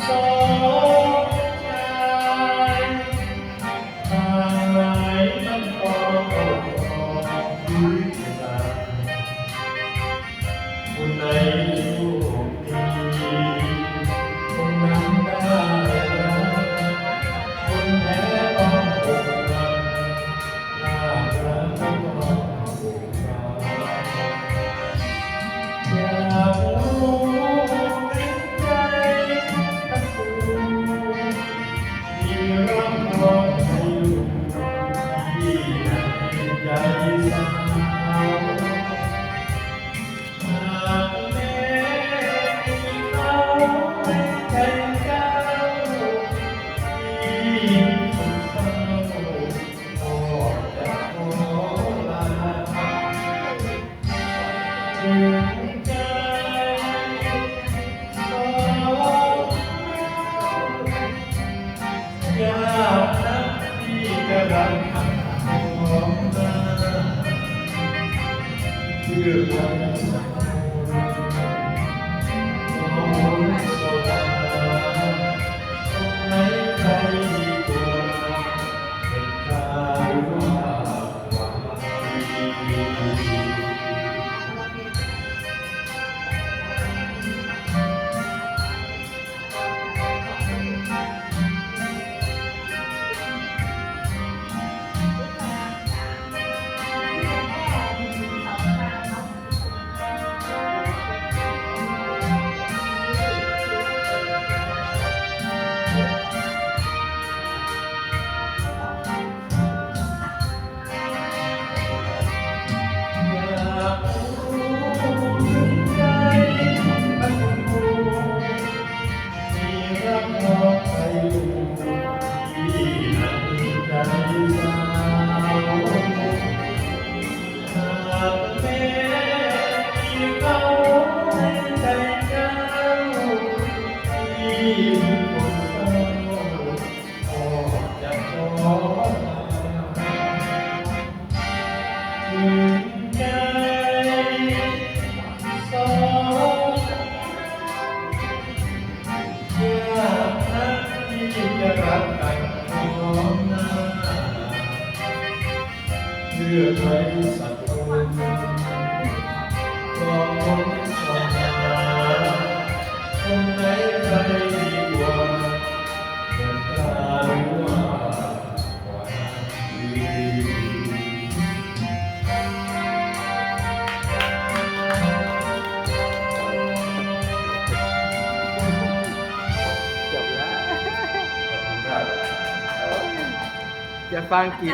สองใจทางไหนมันก็พื้นทางคนไหนโชคดีคนนั้นได้รักคนแพ้ต้องอกหักน่ารักก็ต้องอกหักอยากรู้เป็นใจทั้งคู่มีรักรอให้อยู่ที่ไหนใจสาวหากแม้มีเขาแทนเจ้าที่คนเศร้าก็จะขอลาถึงใจสองยากนักที่จะรักของเราเพื่อใครสักคนคนโสดาคนไหนใครดีกว่าเป็นใครว่าดีเพื่อใครสักคนก็คนชอบหาคนไหนใครดีกว่าเดินตาหรือว่าดีจบแล้วจะฟังกี่